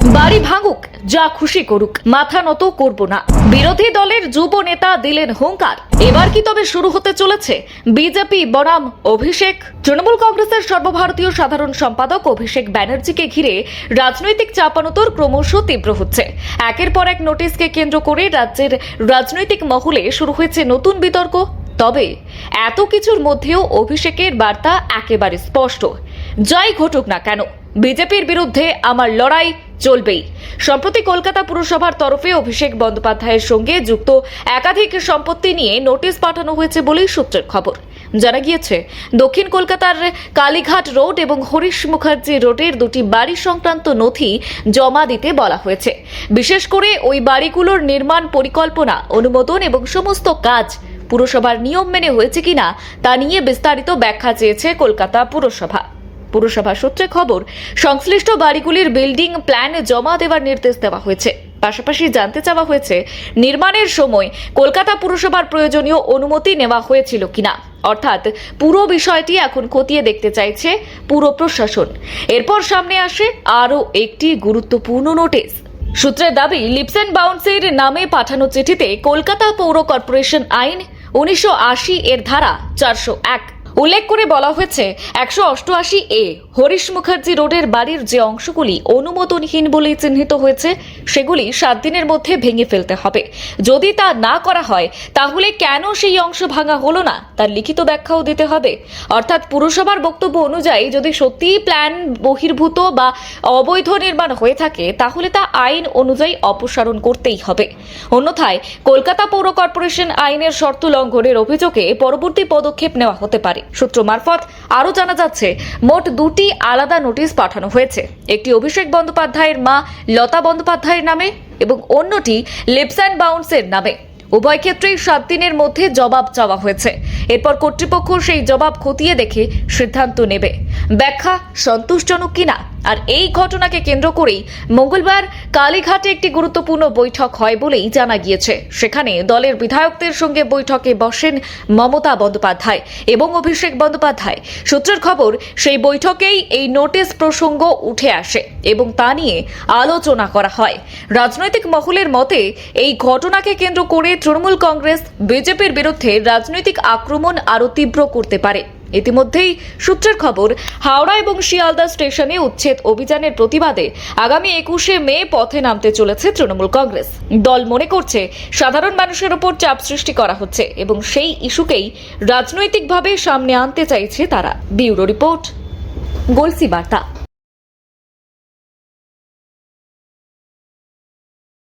বাড়ি ভাঙুক, যা খুশি করুক, মাথা নত করব না, বিরোধী দলের যুব নেতা দিলেন হুঙ্কার। এবার কি তবে শুরু হতে চলেছে বিজেপি বনাম অভিষেক? তৃণমূল কংগ্রেসের সর্বভারতীয় সাধারণ সম্পাদক অভিষেক ব্যানার্জিকে ঘিরে রাজনৈতিক চাপানোতর ক্রমশ তীব্র হচ্ছে। একের পর এক নোটিশকে কেন্দ্র করে রাজ্যের রাজনৈতিক মহলে শুরু হয়েছে নতুন বিতর্ক। তবে এত কিছুর মধ্যেও অভিষেকের বার্তা একেবারে স্পষ্ট, যাই ঘটুক না কেন বিজেপির বিরুদ্ধে আমার লড়াই চলবেই। সম্প্রতি কলকাতা পুরসভার তরফে অভিষেক বন্দ্যোপাধ্যায়ের সঙ্গে যুক্ত একাধিক সম্পত্তি নিয়ে নোটিশ পাঠানো হয়েছে বলেই সূত্রের খবর। জানা গিয়েছে, দক্ষিণ কলকাতার কালীঘাট রোড এবং হরিশ মুখার্জি রোডের দুটি বাড়ি সংক্রান্ত নথি জমা দিতে বলা হয়েছে। বিশেষ করে ওই বাড়িগুলোর নির্মাণ পরিকল্পনা, অনুমোদন এবং সমস্ত কাজ পুরসভার নিয়ম মেনে হয়েছে কিনা তা নিয়ে বিস্তারিত ব্যাখ্যা চেয়েছে কলকাতা পুরসভা। পুরসভা সূত্রে খবর, সংশ্লিষ্ট বাড়িগুলির বিল্ডিং প্ল্যান জমা দেওয়ার নির্দেশ দেওয়া হয়েছে। পাশাপাশি জানতে চাওয়া হয়েছে নির্মাণের সময় কলকাতা পুরসভার প্রয়োজনীয় অনুমতি নেওয়া হয়েছিল কিনা। অর্থাৎ পুরো বিষয়টি এখন খতিয়ে দেখতে চাইছে পুর প্রশাসন। এরপর সামনে আসে আরও একটি গুরুত্বপূর্ণ নোটিশ। সূত্রের দাবি, লিপস অ্যান্ড বাউন্সের নামে পাঠানো চিঠিতে কলকাতা পৌর কর্পোরেশন আইন 1980 এর ধারা 401 উল্লেখ করে বলা হয়েছে, 188A হরিশ মুখার্জি রোডের বাড়ির যে অংশগুলি অনুমোদনহীন বলে চিহ্নিত হয়েছে সেগুলি 7 দিনের মধ্যে ভেঙে ফেলতে হবে। যদি তা না করা হয় তাহলে কেন সেই অংশ ভাঙা হলো না তার লিখিত ব্যাখ্যাও দিতে হবে। অর্থাৎ পুরসভার বক্তব্য অনুযায়ী যদি সত্যিই প্ল্যান বহির্ভূত বা অবৈধ নির্মাণ হয়ে থাকে তাহলে তা আইন অনুযায়ী অপসারণ করতেই হবে। অন্যথায় কলকাতা পৌর কর্পোরেশন আইনের শর্ত লঙ্ঘনের অভিযোগে পরবর্তী পদক্ষেপ নেওয়া হতে পারে। সূত্র মারফত আরও জানা যাচ্ছে, মোট 2টি আলাদা নোটিশ পাঠানো হয়েছে। একটি অভিষেক বন্দ্যোপাধ্যায়ের মা লতা বন্দ্যোপাধ্যায়ের নামে এবং অন্যটি লিপস অ্যান্ড বাউন্সের নামে। উভয় ক্ষেত্রেই 7 দিনের মধ্যে জবাব চাওয়া হয়েছে। এরপর কর্তৃপক্ষ সেই জবাব খতিয়ে দেখে সিদ্ধান্ত নেবে ব্যাখ্যা সন্তোষজনক কিনা। আর এই ঘটনাকে কেন্দ্র করেই মঙ্গলবার কালীঘাটে একটি গুরুত্বপূর্ণ বৈঠক হয় বলেই জানা গিয়েছে। সেখানে দলের বিধায়কদের সঙ্গে বৈঠকে বসেন মমতা বন্দ্যোপাধ্যায় এবং অভিষেক বন্দ্যোপাধ্যায়। সূত্রের খবর, সেই বৈঠকেই এই নোটিশ প্রসঙ্গ উঠে আসে এবং তা নিয়ে আলোচনা করা হয়। রাজনৈতিক মহলের মতে এই ঘটনাকে কেন্দ্র করে তৃণমূল কংগ্রেস বিজেপির বিরুদ্ধে রাজনৈতিক আক্রমণ আরও তীব্র করতে পারে। ইতিমধ্যেই সূত্রের খবর, হাওড়া এবং শিয়ালদা স্টেশনে উচ্ছেদ অভিযানের প্রতিবাদে আগামী 21শে মে পথে নামতে চলেছে তৃণমূল কংগ্রেস। দল মনে করছে সাধারণ মানুষের উপর চাপ সৃষ্টি করা হচ্ছে এবং সেই ইস্যুকেই রাজনৈতিকভাবে সামনে আনতে চাইছে তারা। ব্যুরো রিপোর্ট, গলসি বার্তা।